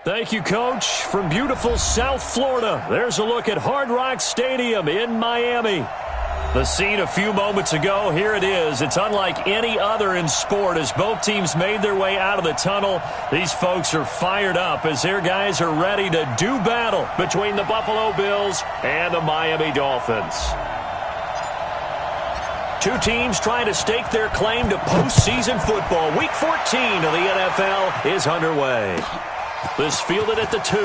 Thank you, Coach. From beautiful South Florida, there's a look at Hard Rock Stadium in Miami. The scene a few moments ago, here it is. It's unlike any other in sport as both teams made their way out of the tunnel. These folks are fired up as their guys are ready to do battle between the Buffalo Bills and the Miami Dolphins. Two teams trying to stake their claim to postseason football. Week 14 of the NFL is underway. This fielded at the 2.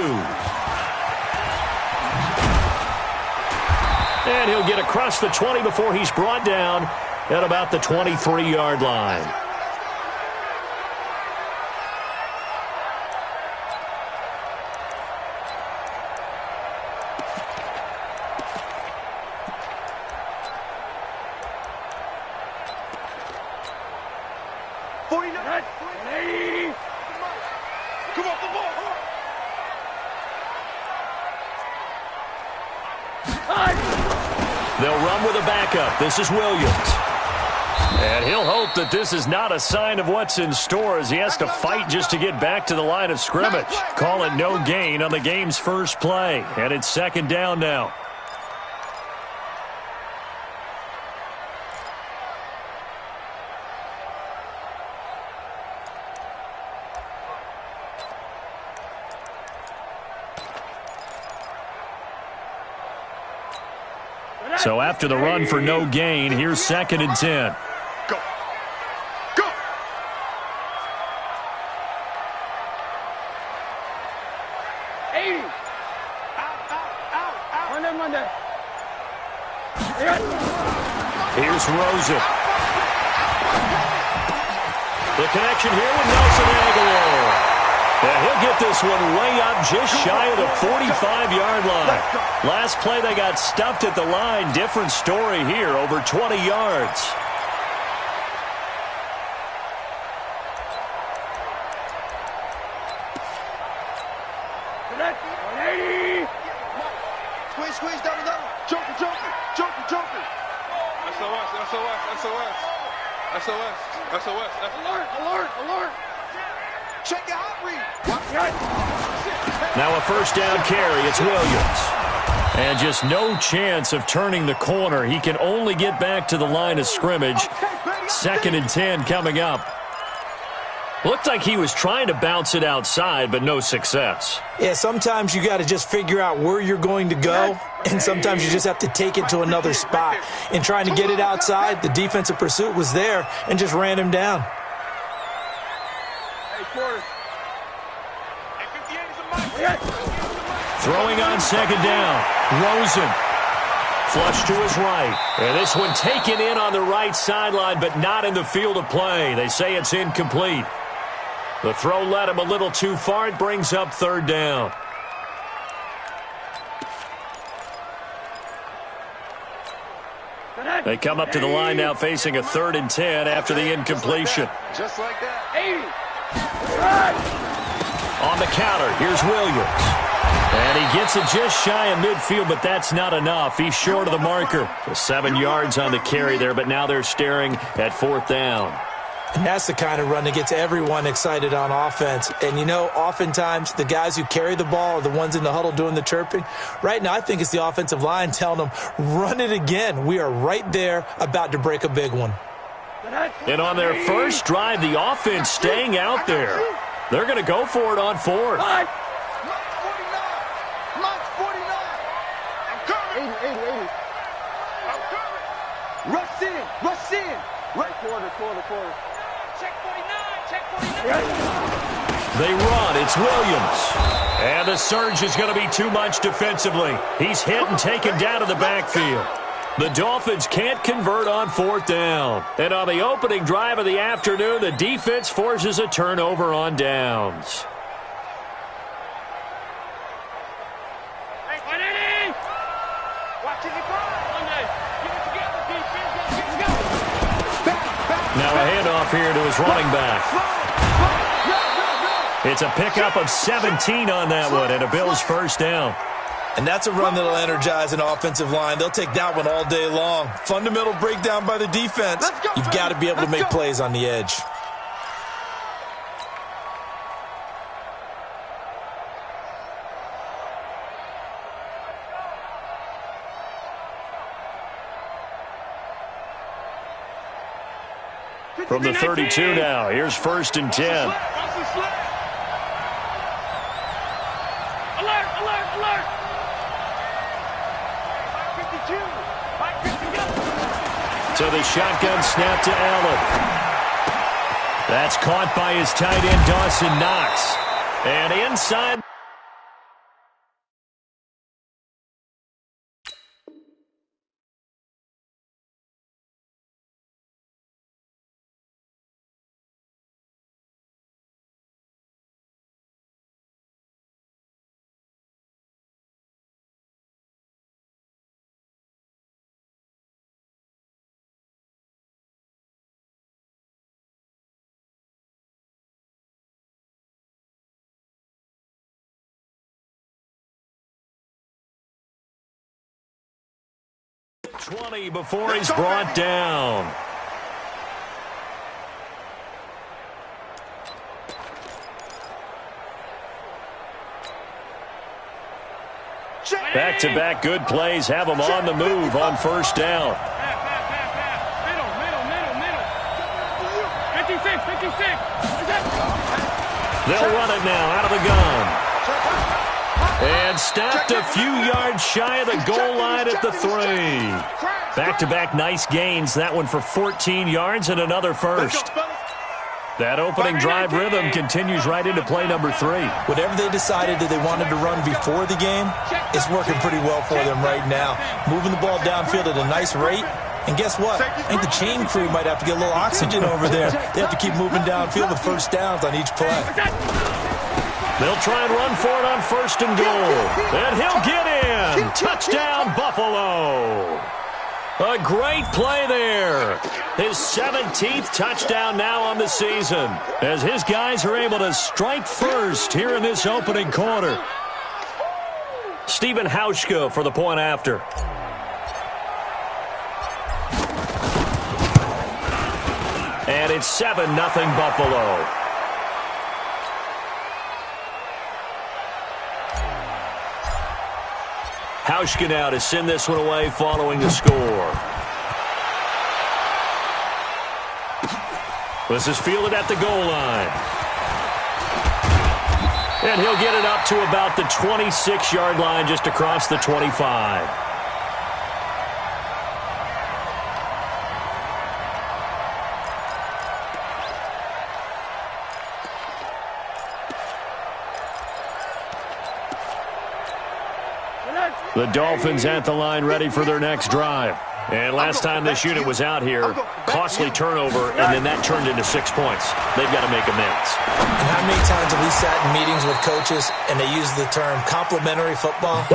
And he'll get across the 20 before he's brought down at about the 23-yard line. They'll run with a backup. This is Williams. And he'll hope that this is not a sign of what's in store as he has to fight just to get back to the line of scrimmage. Call it no gain on the game's first play. And it's second down now. So after the run for no gain, here's second and 10. Go. Go. Monday. Here's Rosen. The connection here with Nelson Agholor. And he'll get this one way up just shy of the 45-yard line. Last play they got stuffed at the line. Different story here, over 20 yards. Squeeze, double. Joker. SOS. Alert. Check your hot read. Now a first down carry. It's Williams. And just no chance of turning the corner. He can only get back to the line of scrimmage. Second and 10 coming up. Looked like he was trying to bounce it outside, but no success. Yeah, sometimes you got to just figure out where you're going to go, and sometimes you just have to take it to another spot. In trying to get it outside, the defensive pursuit was there and just ran him down. Throwing on second down. Rosen. Flush to his right. And this one taken in on the right sideline, but not in the field of play. They say it's incomplete. The throw led him a little too far. It brings up third down. They come up to the line now facing a 3rd and 10 after the incompletion. Just like that. On the counter, here's Williams. And he gets it just shy of midfield, but that's not enough. He's short of the marker. 7 yards on the carry there, but now they're staring at 4th down. And that's the kind of run that gets everyone excited on offense. And, you know, oftentimes the guys who carry the ball are the ones in the huddle doing the chirping. Right now, I think it's the offensive line telling them, run it again. We are right there about to break a big one. And on their first drive, the offense staying out there. They're going to go for it on 4th. Rush in. Right quarter. Check 49. They run. It's Williams. And the surge is going to be too much defensively. He's hit and taken down to the backfield. The Dolphins can't convert on 4th down. And on the opening drive of the afternoon, the defense forces a turnover on downs. Now a handoff here to his running back. It's a pickup of 17 on that one and a Bills first down. And that's a run that'll energize an offensive line. They'll take that one all day long. Fundamental breakdown by the defense. You've got to be able to make plays on the edge. From the 32 now, here's 1st and 10. Alert, alert, alert. 552. So the shotgun snap to Allen. That's caught by his tight end, Dawson Knox. And inside. .20 before he's brought down. Back-to-back good plays have him on the move on 1st down. Middle. 56. They'll run it now out of the gun. And stopped a few yards shy of the goal line at the 3. Back-to-back nice gains. That one for 14 yards and another first. That opening drive rhythm continues right into play number 3. Whatever they decided that they wanted to run before the game, it's working pretty well for them right now. Moving the ball downfield at a nice rate. And guess what? I think the chain crew might have to get a little oxygen over there. They have to keep moving downfield with first downs on each play. They'll try and run for it on 1st and goal. And he'll get in. Touchdown, Buffalo. A great play there. His 17th touchdown now on the season, as his guys are able to strike first here in this opening quarter. Stephen Hauschka for the point after. And it's 7-0 Buffalo. Hauschka now to send this one away following the score. This is fielded at the goal line. And he'll get it up to about the 26-yard line, just across the 25. The Dolphins at the line, ready for their next drive. And last time this unit was out here, costly turnover, and then that turned into 6 points. They've got to make amends. And how many times have we sat in meetings with coaches and they use the term complementary football?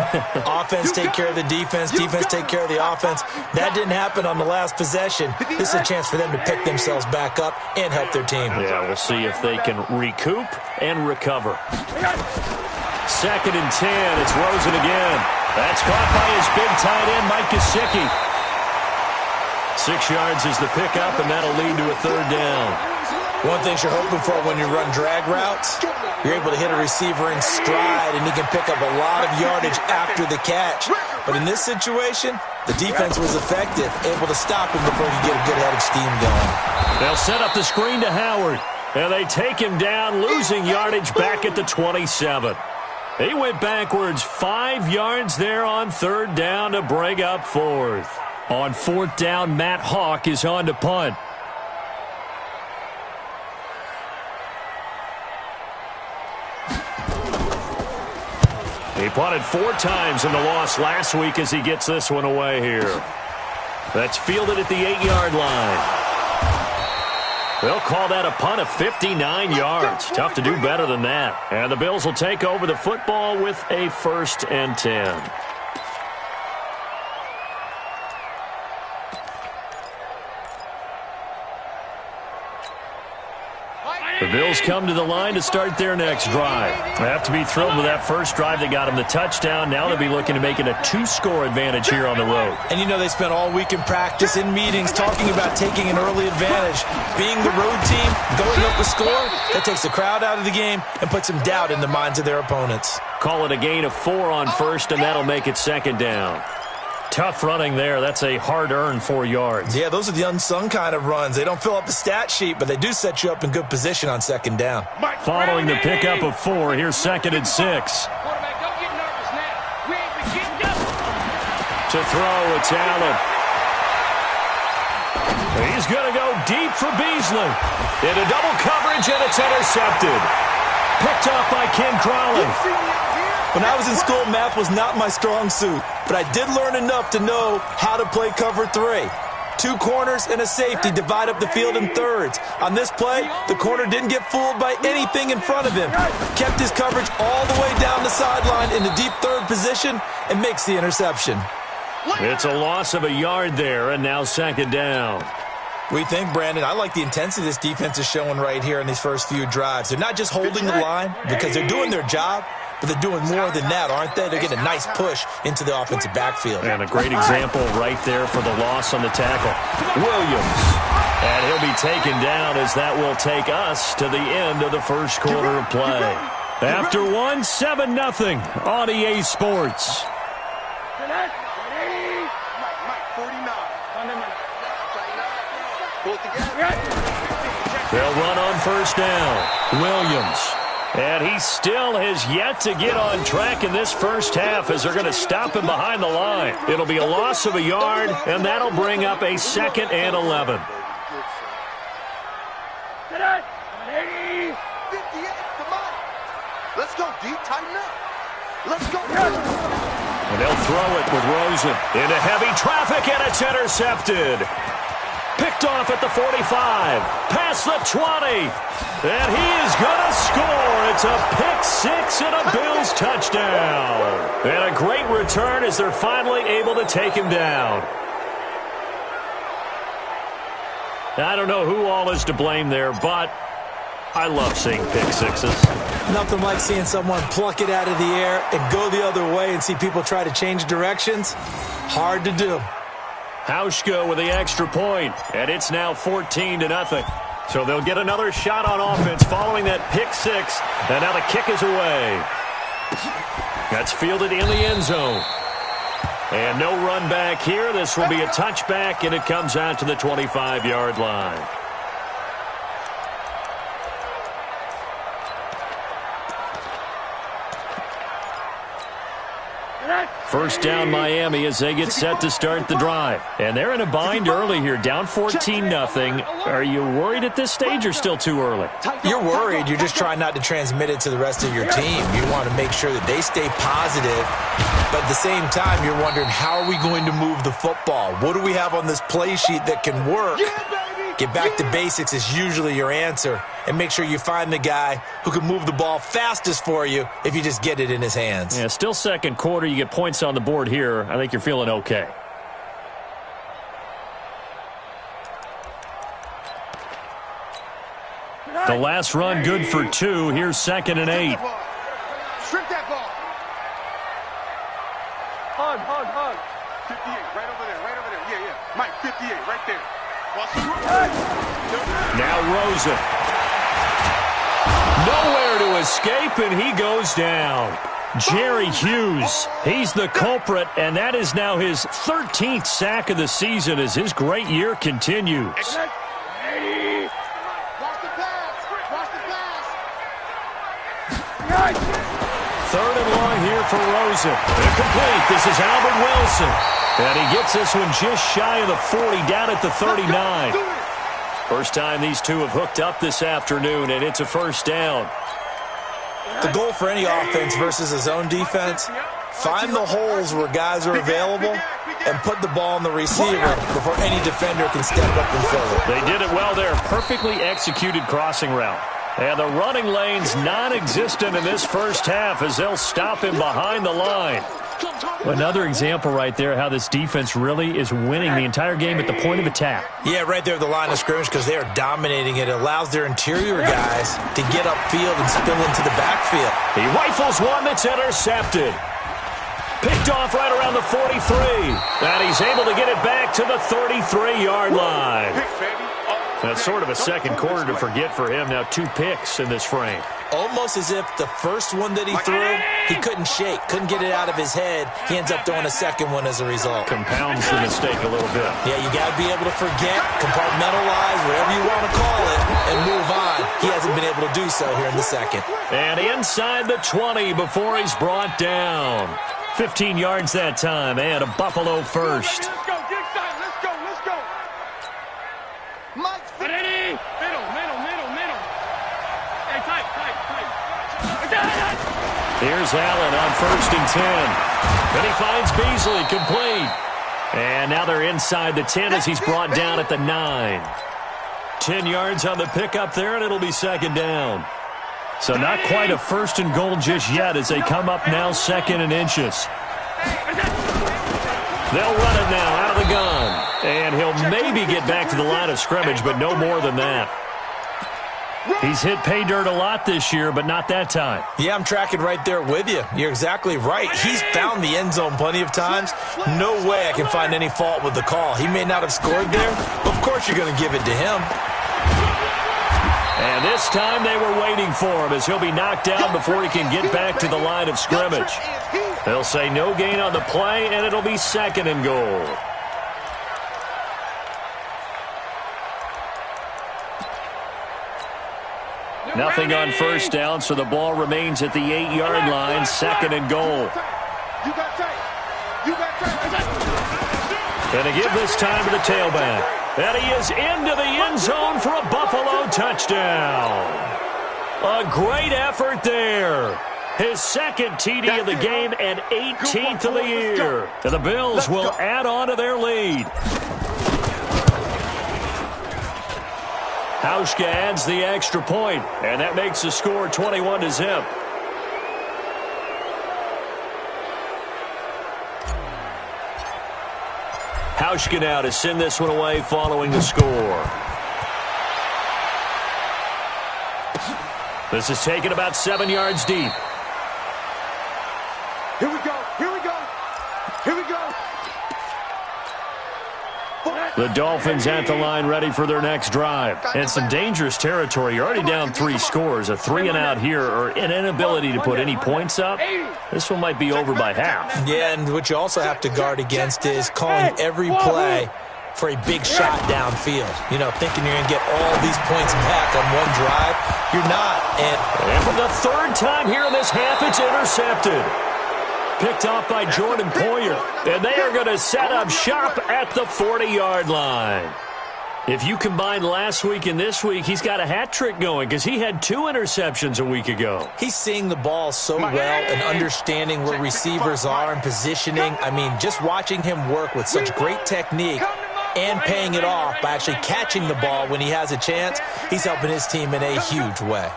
Offense take care of the defense, defense take care of the offense. That didn't happen on the last possession. This is a chance for them to pick themselves back up and help their team. Yeah, we'll see if they can recoup and recover. 2nd and 10. It's Rosen again. That's caught by his big tight end, Mike Gesicki. 6 yards is the pickup, and that'll lead to a 3rd down. One thing you're hoping for when you run drag routes, you're able to hit a receiver in stride, and he can pick up a lot of yardage after the catch. But in this situation, the defense was effective, able to stop him before he could get a good head of steam going. They'll set up the screen to Howard, and they take him down, losing yardage back at the 27. He went backwards 5 yards there on 3rd down to bring up 4th. On 4th down, Matt Hawk is on to punt. He punted 4 times in the loss last week as he gets this one away here. That's fielded at the 8-yard line. They'll call that a punt of 59 yards. Tough to do better than that. And the Bills will take over the football with a 1st and 10. The Bills come to the line to start their next drive. They have to be thrilled with that first drive that got them the touchdown. Now they'll be looking to make it a 2-score advantage here on the road. And you know they spent all week in practice, in meetings, talking about taking an early advantage. Being the road team, going up a score, that takes the crowd out of the game and puts some doubt in the minds of their opponents. Call it a gain of 4 on 1st, and that'll make it 2nd down. Tough running there. That's a hard-earned 4 yards. Yeah, those are the unsung kind of runs. They don't fill up the stat sheet, but they do set you up in good position on second down. Following the pickup of 4, here's 2nd and 6. Quarterback, don't get nervous now. We ain't been getting up. To throw, it's Allen. He's going to go deep for Beasley. Into double coverage, and it's intercepted. Picked up by Ken Crawley. When I was in school, math was not my strong suit, but I did learn enough to know how to play cover 3. 2 corners and a safety divide up the field in thirds. On this play, the corner didn't get fooled by anything in front of him. Kept his coverage all the way down the sideline in the deep third position and makes the interception. It's a loss of a yard there, and now 2nd down. We think, Brandon, I like the intensity this defense is showing right here in these first few drives. They're not just holding the line because they're doing their job, but they're doing more than that, aren't they? They're getting a nice push into the offensive backfield. And a great example right there for the loss on the tackle. Williams. And he'll be taken down as that will take us to the end of the first quarter of play. After 1, 7-0 on EA Sports. They'll run on first down. Williams. And he still has yet to get on track in this first half as they're going to stop him behind the line. It'll be a loss of a yard, and that'll bring up a 2nd and 11. 58, come on. Let's go deep, tighten up. Let's go. And they'll throw it with Rosen into heavy traffic, and it's intercepted. Picked off at the 45, past the 20, and he is going to score. It's a pick-6 and a Bills touchdown. And a great return as they're finally able to take him down. I don't know who all is to blame there, but I love seeing pick-6s. Nothing like seeing someone pluck it out of the air and go the other way and see people try to change directions. Hard to do. Hauschka with the extra point, and it's now 14-0. So they'll get another shot on offense following that pick-6, and now the kick is away. That's fielded in the end zone. And no run back here. This will be a touchback, and it comes out to the 25-yard line. First down Miami as they get set to start the drive. And they're in a bind early here, down 14-0. Are you worried at this stage or still too early? You're worried. You're just trying not to transmit it to the rest of your team. You want to make sure that they stay positive. But at the same time, you're wondering, how are we going to move the football? What do we have on this play sheet that can work? Get back to basics is usually your answer. And make sure you find the guy who can move the ball fastest for you if you just get it in his hands. Yeah, still second quarter. You get points on the board here. I think you're feeling okay. The last run good for 2. Here's 2nd and 8. Strip that ball. Hug. 58, right over there. Yeah. Mike, 58, right there. Now Rosen. Nowhere to escape, and he goes down. Jerry Hughes, he's the culprit, and that is now his 13th sack of the season as his great year continues. Watch the pass. 3rd and long here for Rosen. Incomplete. This is Albert Wilson. And he gets this one just shy of the 40, down at the 39. First time these two have hooked up this afternoon, and it's a first down. The goal for any offense versus a zone defense, find the holes where guys are available and put the ball on the receiver before any defender can step up and fill it. They did it well there. Perfectly executed crossing route. And the running lane's non-existent in this first half as they'll stop him behind the line. Another example right there how this defense really is winning the entire game at the point of attack. Yeah, right there at the line of scrimmage because they are dominating it. It allows their interior guys to get upfield and spill into the backfield. He rifles one that's intercepted. Picked off right around the 43. And he's able to get it back to the 33-yard line. That's sort of a second quarter to forget for him. Now 2 picks in this frame. almost as if the first one that he threw, he couldn't shake, couldn't get it out of his head. He ends up throwing a second one as a result. Compounds the mistake a little bit. Yeah, you got to be able to forget, compartmentalize, whatever you want to call it, and move on. He hasn't been able to do so here in the second. And inside the 20 before he's brought down. 15 yards that time, and a Buffalo first. Let's go, get inside. Let's go, let's go. Mike, Middle. Hey, tight. Here's Allen on 1st and 10. And he finds Beasley complete. And now they're inside the 10 as he's brought down at the 9. 10 yards on the pickup there, and it'll be second down. So not quite a 1st and goal just yet as they come up now 2nd and inches. They'll run it now out of the gun. And he'll maybe get back to the line of scrimmage, but no more than that. He's hit pay dirt a lot this year, but not that time. Yeah, I'm tracking right there with you. You're exactly right. He's found the end zone plenty of times. No way I can find any fault with the call. He may not have scored there, but of course you're going to give it to him. And this time they were waiting for him as he'll be knocked down before he can get back to the line of scrimmage. They'll say no gain on the play, and it'll be 2nd and goal. Nothing on 1st down, so the ball remains at the 8-yard line, 2nd and goal. And to give this time to the tailback. And he is into the end zone for a Buffalo touchdown. A great effort there. His 2nd TD of the game and 18th of the year. And the Bills will add on to their lead. Hauschka adds the extra point, and that makes the score 21-0. Hauschka now to send this one away following the score. This is taken about 7 yards deep. Here we go. The Dolphins at the line ready for their next drive. And some dangerous territory. You're already down 3 scores. A 3-and-out here or an inability to put any points up. This one might be over by half. Yeah, and what you also have to guard against is calling every play for a big shot downfield. You know, thinking you're going to get all these points back on one drive. You're not. And for the 3rd time here in this half, it's intercepted. Picked off by Jordan Poyer. And they are going to set up shop at the 40-yard line. If you combine last week and this week, he's got a hat trick going because he had 2 interceptions a week ago. He's seeing the ball so well and understanding where receivers are and positioning. I mean, just watching him work with such great technique and paying it off by actually catching the ball when he has a chance, he's helping his team in a huge way.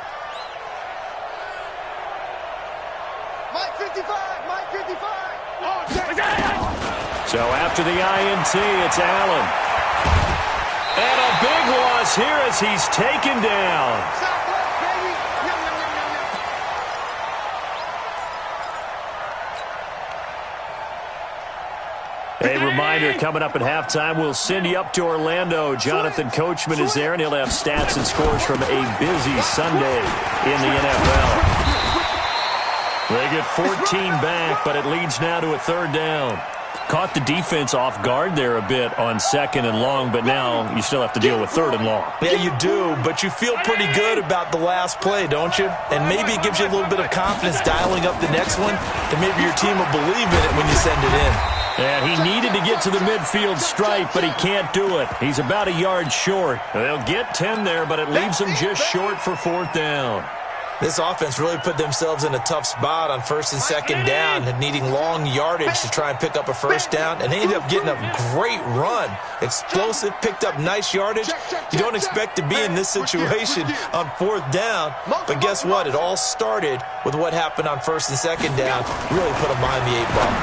So after the INT, it's Allen. And a big loss here as he's taken down. A reminder, coming up at halftime, we'll send you up to Orlando. Jonathan Coachman is there, and he'll have stats and scores from a busy Sunday in the NFL. They get 14 back, but it leads now to a 3rd down. Caught the defense off guard there a bit on 2nd and long, but now you still have to deal with 3rd and long. Yeah, you do, but you feel pretty good about the last play, don't you? And maybe it gives you a little bit of confidence dialing up the next one, and maybe your team will believe in it when you send it in. And he needed to get to the midfield stripe, but he can't do it. He's about a yard short. They'll get 10 there, but it leaves him just short for 4th down. This offense really put themselves in a tough spot on 1st and 2nd down, and needing long yardage to try and pick up a 1st down, and they ended up getting a great run. Explosive, picked up nice yardage. You don't expect to be in this situation on 4th down, but guess what? It all started with what happened on 1st and 2nd down. Really put them behind the 8 ball.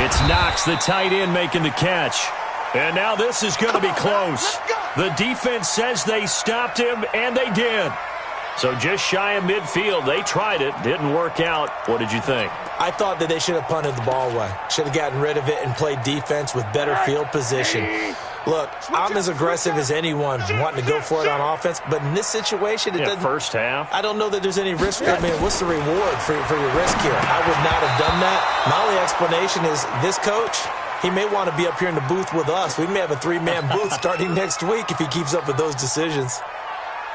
It's Knox, the tight end, making the catch. And now this is going to be close. The defense says they stopped him, and they did. So just shy of midfield. They tried it. Didn't work out. What did you think? I thought that they should have punted the ball away. Should have gotten rid of it and played defense with better field position. Look, I'm as aggressive as anyone wanting to go for it on offense, but in this situation, it doesn't. First half. I don't know that there's any risk. I mean, what's the reward for your risk here? I would not have done that. My only explanation is this coach, he may want to be up here in the booth with us. We may have a 3-man booth starting next week if he keeps up with those decisions.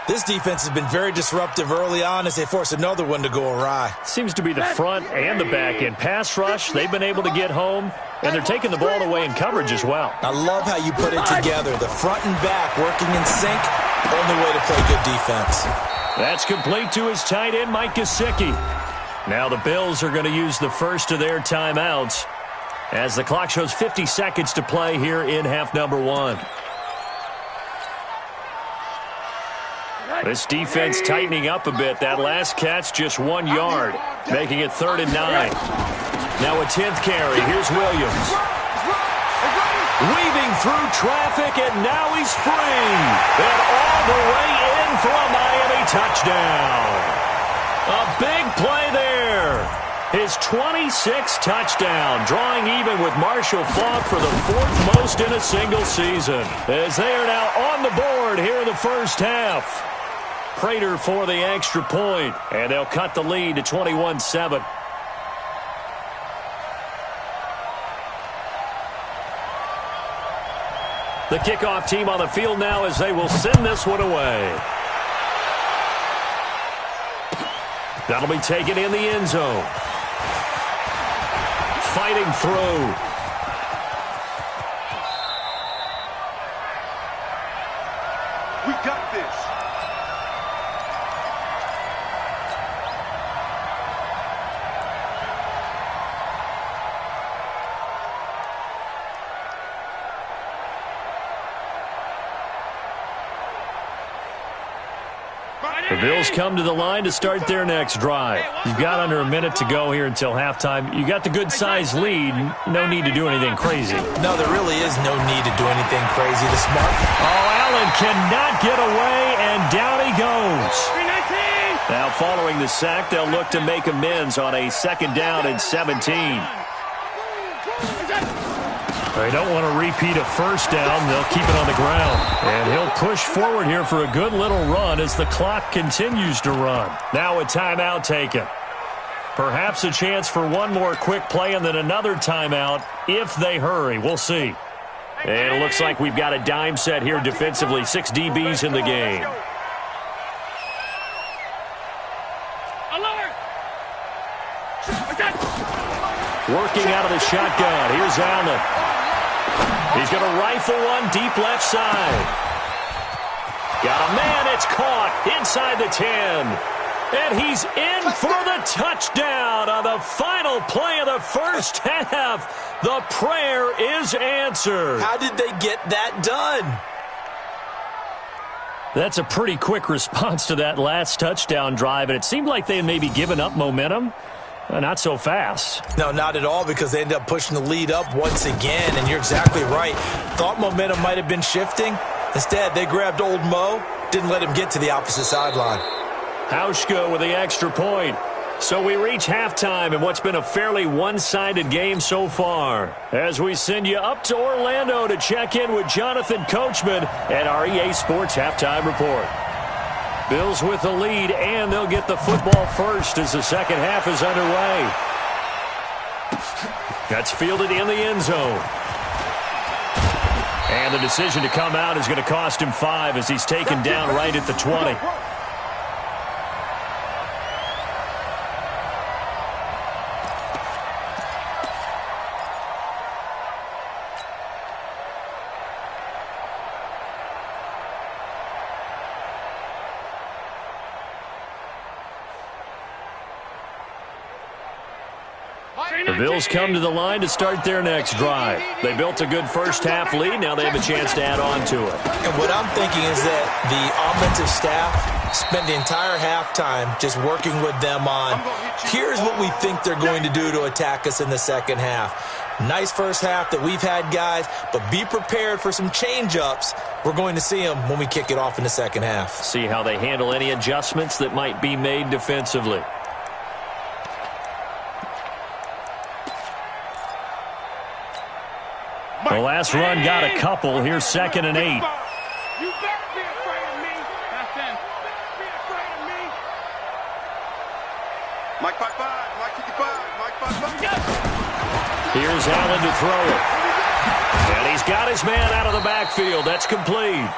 This defense has been very disruptive early on as they force another one to go awry. Seems to be the front and the back end. Pass rush, they've been able to get home, and they're taking the ball away in coverage as well. I love how you put it together. The front and back working in sync, only way to play good defense. That's complete to his tight end, Mike Gesicki. Now the Bills are going to use the first of their timeouts as the clock shows 50 seconds to play here in half number 1. This defense tightening up a bit. That last catch just 1 yard, making it 3rd and 9. Now a 10th carry. Here's Williams. Weaving through traffic, and now he's free. And all the way in for a Miami touchdown. A big play there. His 26th touchdown, drawing even with Marshall Faulk for the 4th most in a single season. As they are now on the board here in the first half. Prater for the extra point, and they'll cut the lead to 21-7. The kickoff team on the field now as they will send this one away. That'll be taken in the end zone. Fighting through. We got this. The Bills come to the line to start their next drive. You've got under a minute to go here until halftime. You got the good-sized lead. No need to do anything crazy. No, there really is no need to do anything crazy. The smart. Oh, Allen cannot get away, and down he goes. Now, following the sack, they'll look to make amends on a 2nd down and 17. They don't want to repeat a first down. They'll keep it on the ground. And he'll push forward here for a good little run as the clock continues to run. Now a timeout taken. Perhaps a chance for one more quick play and then another timeout if they hurry. We'll see. And it looks like we've got a dime set here defensively. 6 DBs in the game. Working out of the shotgun. Here's Allen. He's going to rifle one deep left side. Got a man. It's caught inside the 10. And he's in for the touchdown on the final play of the first half. The prayer is answered. How did they get that done? That's a pretty quick response to that last touchdown drive, and it seemed like they had maybe given up momentum. Not so fast. No, not at all, because they ended up pushing the lead up once again, and you're exactly right. Thought momentum might have been shifting. Instead, they grabbed old Mo, didn't let him get to the opposite sideline. Hauschka with the extra point. So we reach halftime in what's been a fairly one-sided game so far. As we send you up to Orlando to check in with Jonathan Coachman at our EA Sports Halftime Report. Bills with the lead, and they'll get the football first as the second half is underway. That's fielded in the end zone. And the decision to come out is going to cost him 5 as he's taken down right at the 20. The Bills come to the line to start their next drive. They built a good first half lead. Now they have a chance to add on to it. And what I'm thinking is that the offensive staff spent the entire halftime just working with them on, here's what we think they're going to do to attack us in the second half. Nice first half that we've had, guys, but be prepared for some change-ups. We're going to see them when we kick it off in the second half. See how they handle any adjustments that might be made defensively. The last run got a couple. Here's 2nd and 8. You better be afraid of me. That's him. Be afraid of me. Mike 5-5, Mike 55, Mike 5-5. Here's Allen to throw it. And he's got his man out of the backfield. That's complete.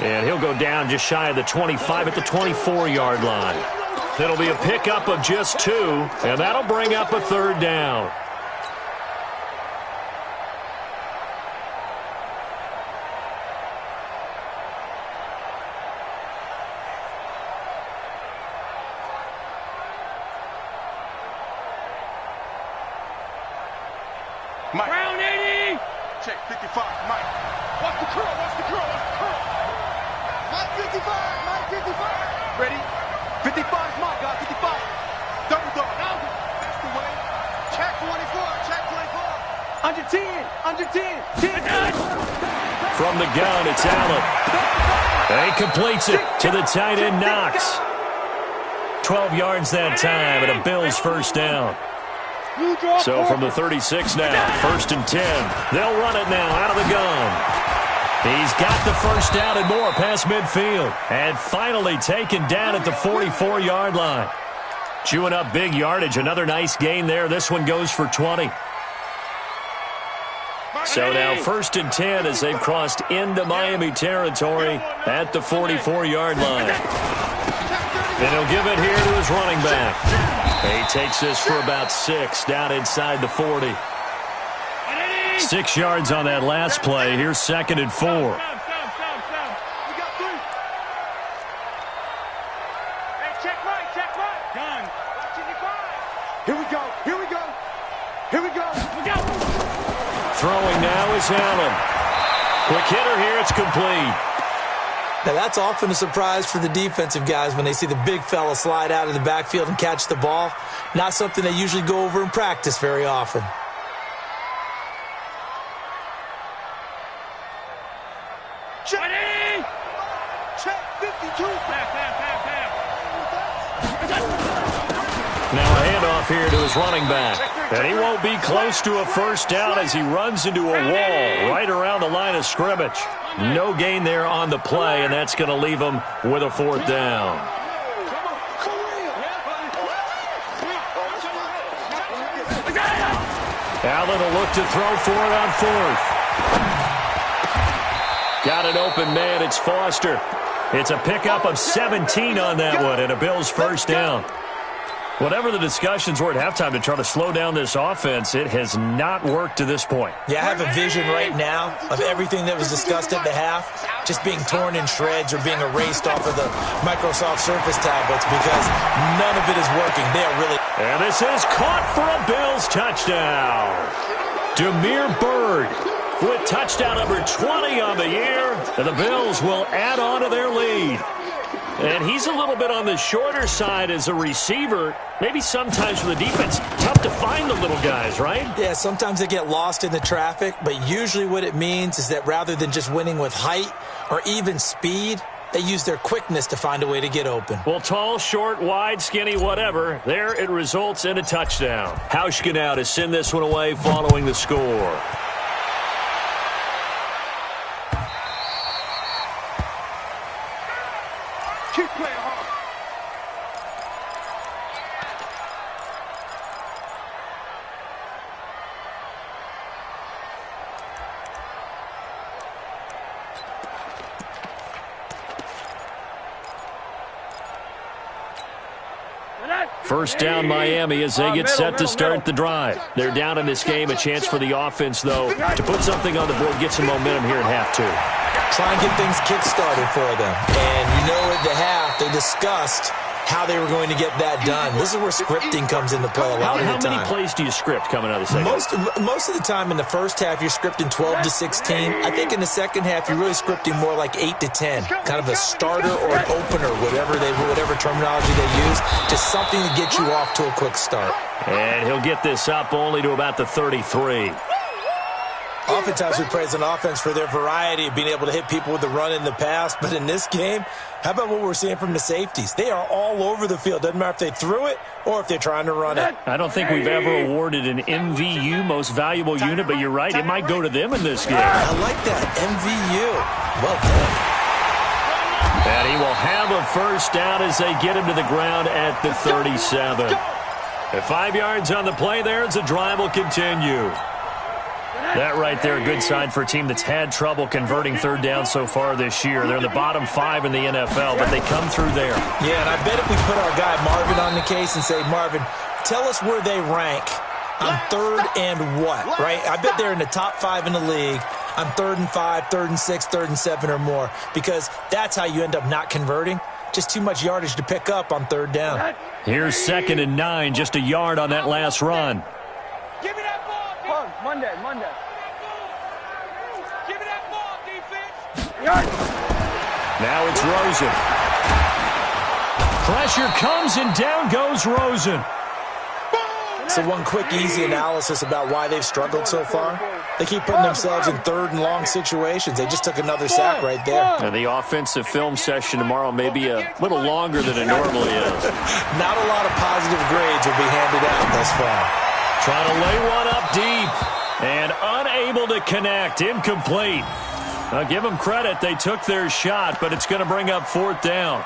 And he'll go down just shy of the 25 at the 24-yard line. It'll be a pickup of just 2, and that'll bring up a 3rd down. Mike. Round 80. Check 55, Mike. Watch the curl, watch the curl, watch the curl. Mike 55, Mike 55. Ready? 55 is Mike, guys, 55. Double dog. That's the way. Check 24, check 24. Under 10, under 10. 10. From the gun, it's Allen. And he completes it to the tight end, Knox. 12 yards that time, and a Bills first down. So from the 36 now, 1st and 10. They'll run it now out of the gun. He's got the first down and more past midfield. And finally taken down at the 44-yard line. Chewing up big yardage. Another nice gain there. This one goes for 20. So now 1st and 10 as they've crossed into Miami territory at the 44-yard line. And he'll give it here to his running back. He takes this for about 6 down inside the 40. 6 yards on that last play. Here's 2nd and 4. We got 3. Hey, check right, check right. Gun. Here we go, here we go. Here we go. We go. Throwing now is Allen. Quick hitter here, it's complete. Now, that's often a surprise for the defensive guys when they see the big fella slide out of the backfield and catch the ball. Not something they usually go over in practice very often. Check. Check 52. Now a handoff here to his running back. And he won't be close to a first down as he runs into a wall right around the line of scrimmage. No gain there on the play, and that's going to leave him with a 4th down. Allen will look to throw for it on 4th. Got an open man. It's Foster. It's a pickup of 17 on that one, and a Bills first down. Whatever the discussions were at halftime to try to slow down this offense, it has not worked to this point. Yeah, I have a vision right now of everything that was discussed at the half just being torn in shreds or being erased off of the Microsoft Surface tablets because none of it is working. They are really... And this is caught for a Bills touchdown. Damiere Byrd with touchdown number 20 on the year. And the Bills will add on to their lead. And he's a little bit on the shorter side as a receiver. Maybe sometimes for the defense, tough to find the little guys, right? Yeah, sometimes they get lost in the traffic, but usually what it means is that rather than just winning with height or even speed, they use their quickness to find a way to get open. Well, tall, short, wide, skinny, whatever, there it results in a touchdown. Hauschka now to send this one away following the score. Keep playing hard. First down Miami as they get set to start the drive. They're down in this game. A chance for the offense, though, to put something on the board, get some momentum here at half 2. Try and get things kick-started for them. And you know at the half, they discussed how they were going to get that done. This is where scripting comes into play a lot of the time. How many plays do you script coming out of the second? Most of the time in the first half, you're scripting 12 to 16. I think in the second half, you're really scripting more like 8 to 10. Kind of a starter or an opener, whatever terminology they use. Just something to get you off to a quick start. And he'll get this up only to about the 33. Oftentimes we praise an offense for their variety of being able to hit people with the run in the pass, but in this game, how about what we're seeing from the safeties? They are all over the field. Doesn't matter if they threw it or if they're trying to run it. I don't think we've ever awarded an MVU, most valuable unit, but you're right, it might go to them in this game. I like that, MVU. Well done. And he will have a first down as they get him to the ground at the 37. At 5 yards on the play there as the drive will continue. That right there, a good sign for a team that's had trouble converting third down so far this year. They're in the bottom 5 in the NFL, but they come through there. Yeah, and I bet if we put our guy Marvin on the case and say, Marvin, tell us where they rank on third and what, right? I bet they're in the top 5 in the league on 3rd and 5, 3rd and 6, 3rd and 7 or more, because that's how you end up not converting. Just too much yardage to pick up on third down. Here's 2nd and 9, just a yard on that last run. Give me that ball, defense. Monday. Give me that ball, defense. Now it's Rosen. Pressure comes and down goes Rosen. So one quick, easy analysis about why they've struggled so far. They keep putting themselves in 3rd and long situations. They just took another sack right there. And the offensive film session tomorrow may be a little longer than it normally is. Not a lot of positive grades will be handed out thus far. Trying to lay one up deep and unable to connect. Incomplete. I'll give them credit. They took their shot, but it's going to bring up 4th down.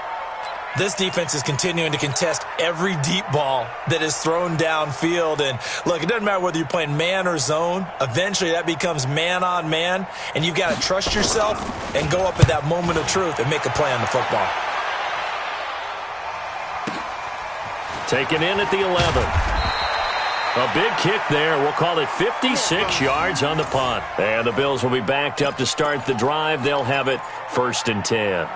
This defense is continuing to contest every deep ball that is thrown downfield. And, look, it doesn't matter whether you're playing man or zone. Eventually, that becomes man-on-man, and you've got to trust yourself and go up at that moment of truth and make a play on the football. Taken in at the 11. A big kick there. We'll call it 56 yards on the punt. And the Bills will be backed up to start the drive. They'll have it 1st and 10.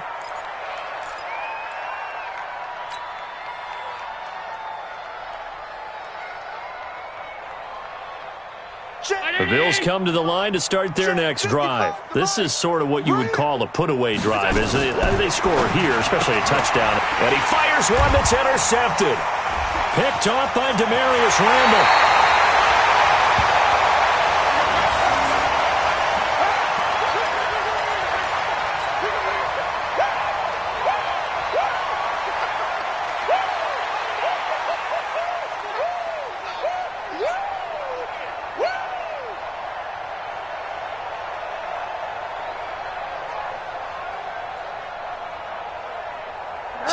The Bills come to the line to start their next drive. This is sort of what you would call a put-away drive, as they score here, especially a touchdown. And he fires one that's intercepted. Picked off by Demarius Randall.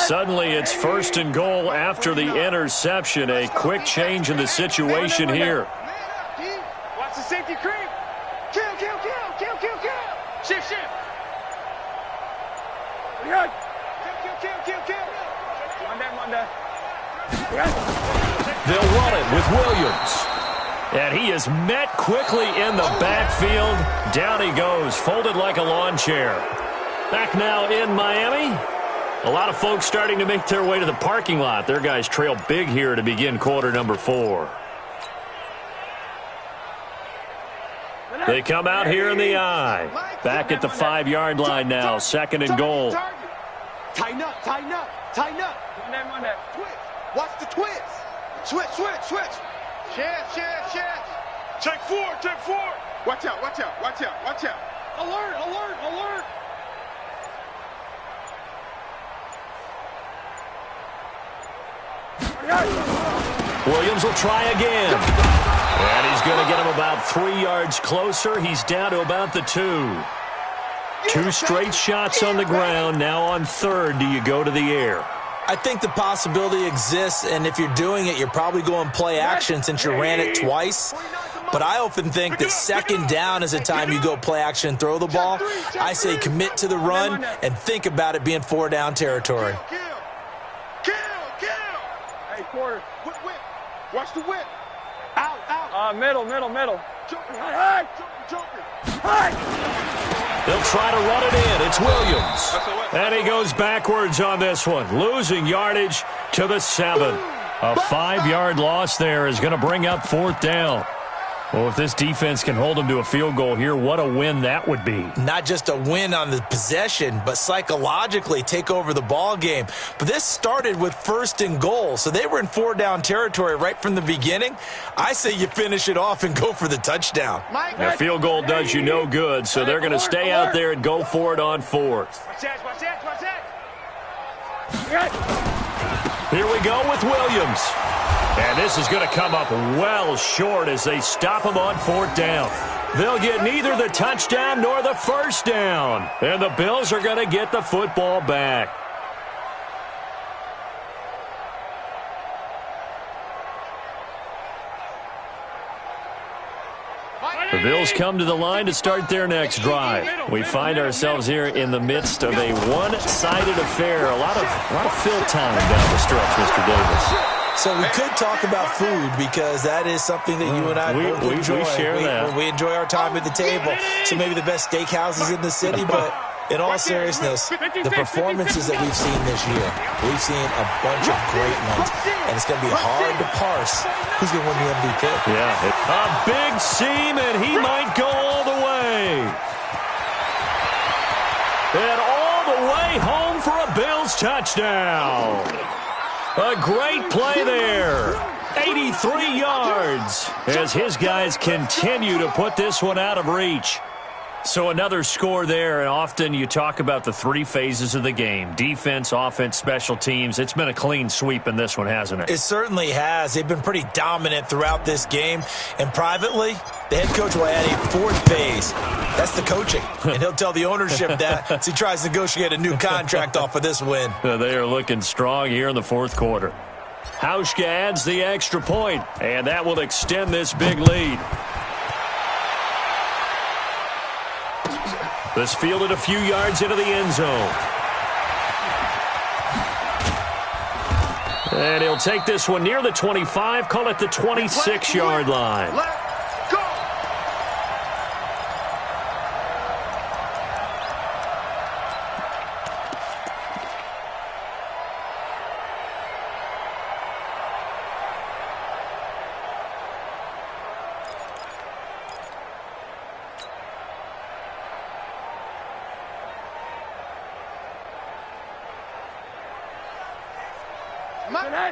Suddenly, it's 1st and goal after the interception. A quick change in the situation here. Watch the safety creep. Kill. Shift. Kill. Monday. They'll run it with Williams. And he is met quickly in the backfield. Down he goes, folded like a lawn chair. Back now in Miami. A lot of folks starting to make their way to the parking lot. Their guys trail big here to begin quarter number 4. They come out here in the eye. Back at the 5-yard line now. 2nd and goal. Tighten up. Monday. Twitch. Watch the twist. Switch. Chance. Check forward. Watch out. Alert. Williams will try again. And he's going to get him about 3 yards closer. He's down to about the 2. 2 straight shots on the ground. Now on 3rd, do you go to the air? I think the possibility exists, and if you're doing it, you're probably going play action since you ran it twice. But I often think that 2nd down is the time you go play action and throw the ball. I say commit to the run and think about it being 4-down territory. Kill. Hey, quarter. Whip. Watch the whip. Out. Middle. Joker. They'll try to run it in. It's Williams. And he goes backwards on this one, losing yardage to the 7. A 5-yard loss there is going to bring up 4th down. Well, if this defense can hold them to a field goal here, what a win that would be. Not just a win on the possession, but psychologically take over the ball game. But this started with 1st and goal, so they were in 4-down territory right from the beginning. I say you finish it off and go for the touchdown. That field goal does you no good, so they're going to stay out there and go for it on 4th. Watch that. Here we go with Williams. And this is going to come up well short as they stop him on 4th down. They'll get neither the touchdown nor the 1st down. And the Bills are going to get the football back. The Bills come to the line to start their next drive. We find ourselves here in the midst of a one-sided affair. A lot of fill time down the stretch, Mr. Davis. So we could talk about food because that is something that you and I both enjoy. We share that. We enjoy our time at the table. So maybe the best steakhouses in the city, but in all seriousness, the performances that we've seen this year, we've seen a bunch of great ones, and it's going to be hard to parse who's going to win the MVP. Yeah, a big seam, and he might go all the way. And all the way home for a Bills touchdown. A great play there. 83 yards as his guys continue to put this one out of reach. So another score there, and often you talk about the 3 phases of the game. Defense, offense, special teams. It's been a clean sweep in this one, hasn't it? It certainly has. They've been pretty dominant throughout this game. And privately, the head coach will add a 4th phase. That's the coaching. And he'll tell the ownership that as he tries to negotiate a new contract off of this win. They are looking strong here in the 4th quarter. Hauschka adds the extra point, and that will extend this big lead. This fielded a few yards into the end zone. And he'll take this one near the 25, call it the 26-yard line. Let's go.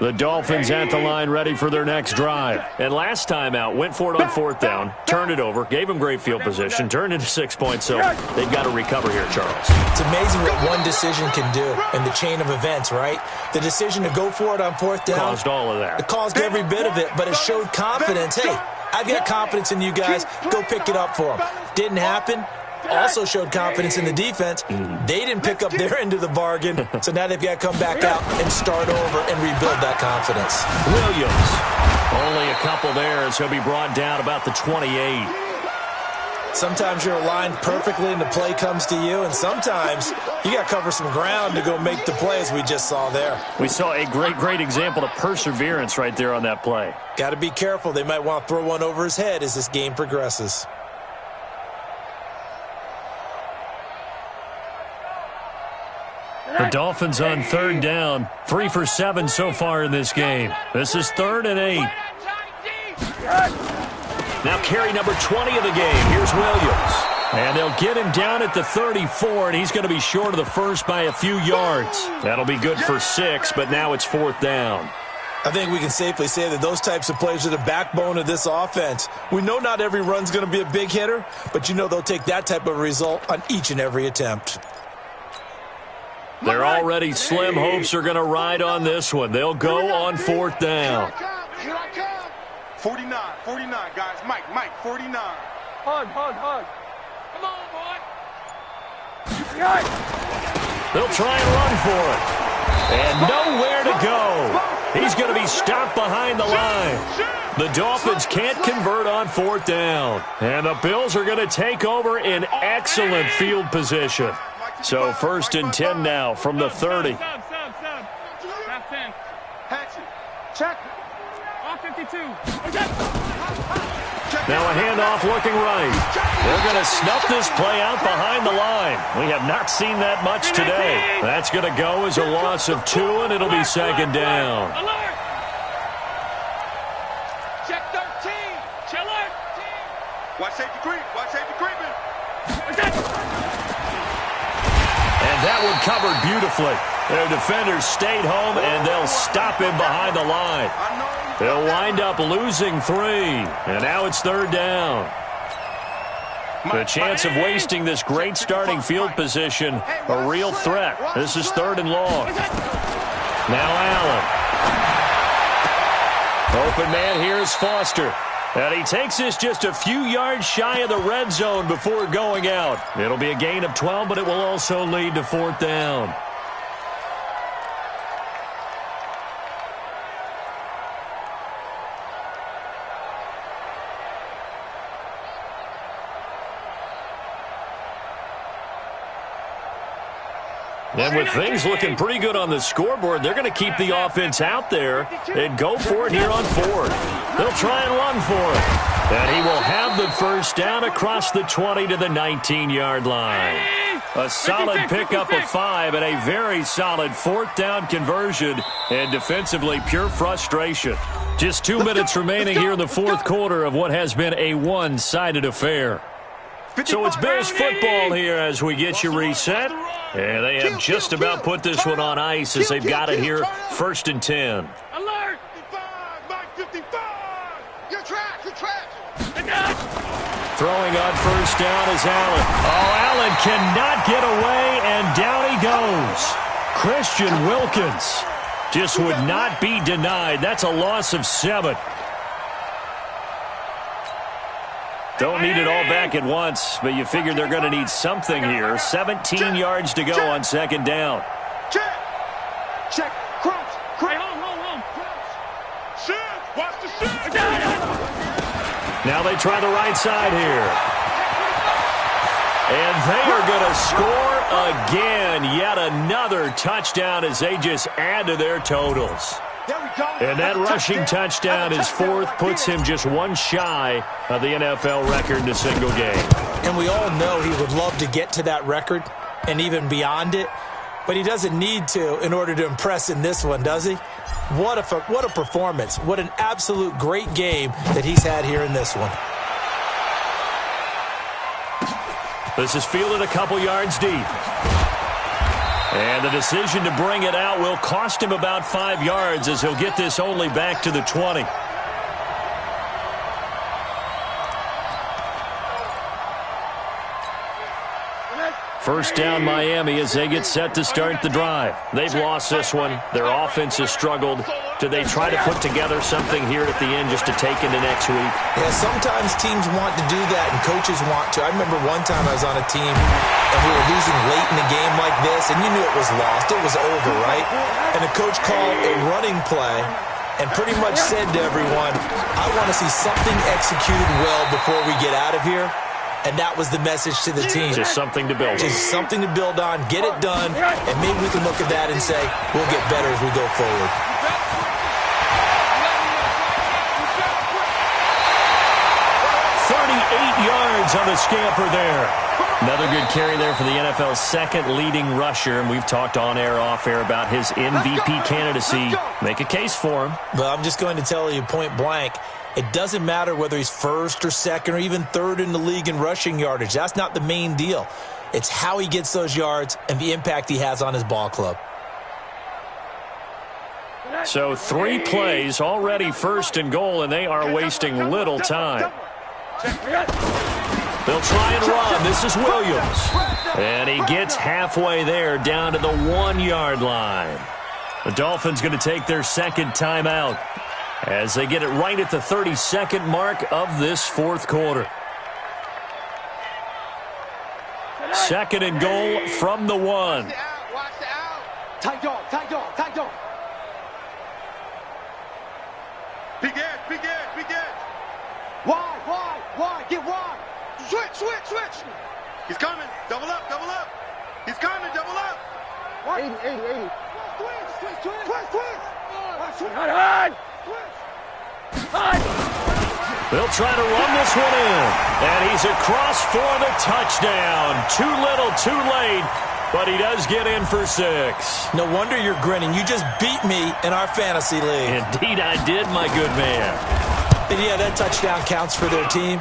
The Dolphins at the line ready for their next drive. And last time out, went for it on 4th down, turned it over, gave them great field position, turned into 6 points, so they've got to recover here, Charles. It's amazing what one decision can do in the chain of events, right? The decision to go for it on 4th down. Caused all of that. It caused every bit of it, but it showed confidence. Hey, I've got confidence in you guys. Go pick it up for them. Didn't happen. Also showed confidence in the defense. They didn't pick up their end of the bargain, so now they've got to come back out and start over and rebuild that confidence. Williams, only a couple there as he'll be brought down about the 28. Sometimes you're aligned perfectly and the play comes to you, and sometimes you got to cover some ground to go make the play, as we just saw there. We saw a great example of perseverance right there on that play. Got to be careful. They might want to throw one over his head as this game progresses. The Dolphins on 3rd down, 3 for 7 so far in this game. This is 3rd and 8. Now carry number 20 of the game. Here's Williams. And they'll get him down at the 34, and he's going to be short of the first by a few yards. That'll be good for 6, but now it's 4th down. I think we can safely say that those types of plays are the backbone of this offense. We know not every run's going to be a big hitter, but you know they'll take that type of result on each and every attempt. They're already slim hopes are going to ride on this one. They'll go on 4th down. 49, guys. Mike, 49. Hug. Come on, boy. They'll try and run for it. And nowhere to go. He's going to be stopped behind the line. The Dolphins can't convert on 4th down. And the Bills are going to take over in excellent field position. So 1st and 10 now from the 30. Sub. That's 10. Hatchet. Check. All 52. Now a handoff looking right. They're going to snuff this play out behind the line. We have not seen that much today. That's going to go as a loss of 2, and it'll be 2nd down. Alert. Check 13. Chiller. Watch safety creep. Watch safety creeping. And that one covered beautifully. Their defenders stayed home, and they'll stop him behind the line. They'll wind up losing 3, and now it's 3rd down. The chance of wasting this great starting field position, a real threat. This is 3rd and long. Now Allen. Open man here is Foster. And he takes this just a few yards shy of the red zone before going out. It'll be a gain of 12, but it will also lead to 4th down. And with things looking pretty good on the scoreboard, they're going to keep the offense out there and go for it here on 4th. They'll try and run for it. And he will have the first down across the 20 to the 19-yard line. A solid pickup of 5 and a very solid 4th down conversion. And defensively, pure frustration. Just 2 minutes remaining here in the 4th quarter of what has been a one-sided affair. So it's Bills football here as we get you reset. And they have just about put this one on ice as they've got it here 1st and 10. Alert! 55, Mike 55. You're trash, you're trash. Throwing on first down is Allen. Oh, Allen cannot get away, and down he goes. Christian Wilkins just would not be denied. That's a loss of 7. Don't need it all back at once, but you figure they're going to need something here. 17 yards to go on 2nd down. Check. Check. Crouch. Hey, hold. Shift. Watch the shift. Now they try the right side here. And they are going to score again. Yet another touchdown as they just add to their totals. And that rushing touchdown is 4th, puts him just 1 shy of the NFL record in a single game. And we all know he would love to get to that record and even beyond it, but he doesn't need to in order to impress in this one, does he? What a performance. What an absolute great game that he's had here in this one. This is fielded a couple yards deep. And the decision to bring it out will cost him about 5 yards as he'll get this only back to the 20. First down Miami as they get set to start the drive. They've lost this one. Their offense has struggled. Do they try to put together something here at the end just to take into next week? Yeah, sometimes teams want to do that and coaches want to. I remember one time I was on a team and we were losing late in the game like this, and you knew it was lost. It was over, right? And the coach called a running play and pretty much said to everyone, I want to see something executed well before we get out of here. And that was the message to the team. Just something to build on. Just something to build on, get it done, and maybe we can look at that and say, we'll get better as we go forward. Yards on the scamper there. Another good carry there for the NFL's 2nd leading rusher, and we've talked on air, off air about his MVP candidacy. Make a case for him. But I'm just going to tell you point blank, it doesn't matter whether he's 1st or 2nd or even 3rd in the league in rushing yardage. That's not the main deal. It's how he gets those yards and the impact he has on his ball club. So 3 plays, already 1st and goal, and they are wasting little time. They'll try and run. This is Williams. And he gets halfway there, down to the 1-yard line. The Dolphins going to take their 2nd timeout as they get it right at the 32nd mark of this 4th quarter. 2nd and goal from the 1. Watch the out. Tight dog. Big edge. Wide. Get wide. Switch. He's coming. Double up. He's coming. Double up. 80. They'll try to run this one in. And he's across for the touchdown. Too little, too late. But he does get in for 6. No wonder you're grinning. You just beat me in our fantasy league. Indeed I did, my good man. And yeah, that touchdown counts for their team.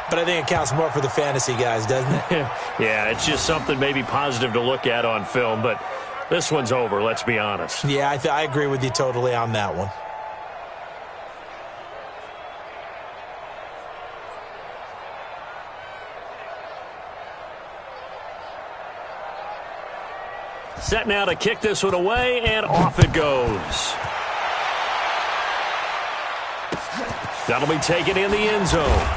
But I think it counts more for the fantasy guys, doesn't it? Yeah, it's just something maybe positive to look at on film, but this one's over, let's be honest. Yeah, I agree with you totally on that one. Set now to kick this one away, and off it goes. That'll be taken in the end zone.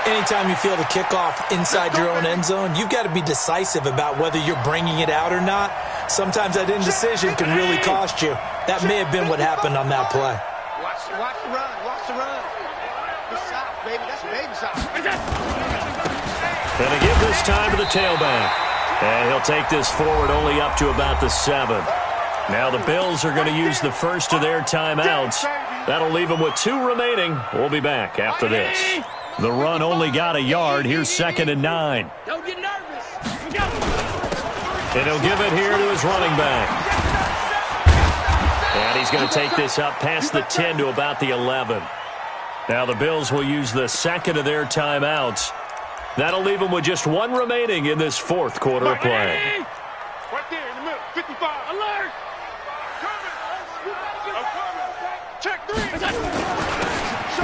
Anytime you feel the kickoff inside your own end zone, you've got to be decisive about whether you're bringing it out or not. Sometimes that indecision can really cost you. That may have been what happened on that play. Watch the run. Watch the run. Good shot, baby. That's a baby shot. And they give this time to the tailback. And he'll take this forward only up to about the 7. Now the Bills are going to use the first of their timeouts. That'll leave them with 2 remaining. We'll be back after this. The run only got a yard. Here's 2nd and 9. Don't get nervous. And he'll give it here to his running back. And he's going to take this up past the 10 to about the 11. Now the Bills will use the second of their timeouts. That'll leave them with just 1 remaining in this 4th quarter of play. Right there in the middle. 55. Alert. Check 3.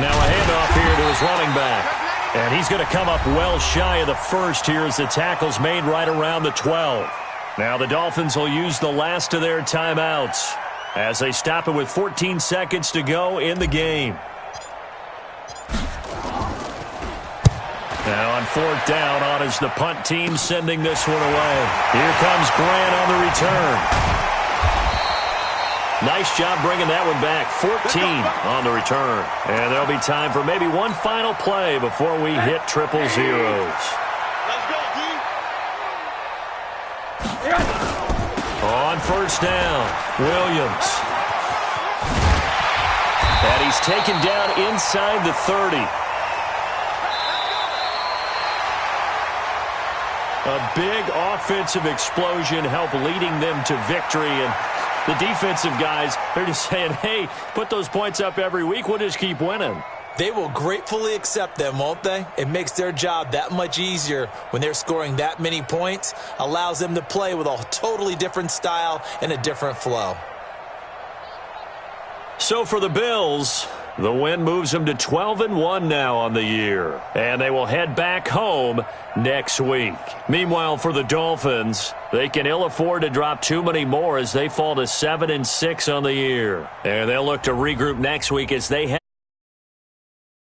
Now a handoff here to his running back. And he's going to come up well shy of the first here as the tackle's made right around the 12. Now the Dolphins will use the last of their timeouts as they stop it with 14 seconds to go in the game. Now on 4th down, on is the punt team sending this one away. Here comes Grant on the return. Nice job bringing that one back. 14 on the return. And there'll be time for maybe one final play before we hit 000. Let's go, D. On 1st down, Williams. And he's taken down inside the 30. A big offensive explosion helped leading them to victory. And the defensive guys, they're just saying, hey, put those points up every week. We'll just keep winning. They will gratefully accept them, won't they? It makes their job that much easier when they're scoring that many points. Allows them to play with a totally different style and a different flow. So for the Bills, the win moves them to 12-1 now on the year. And they will head back home next week. Meanwhile, for the Dolphins, they can ill afford to drop too many more as they fall to 7-6 on the year. And they'll look to regroup next week as they head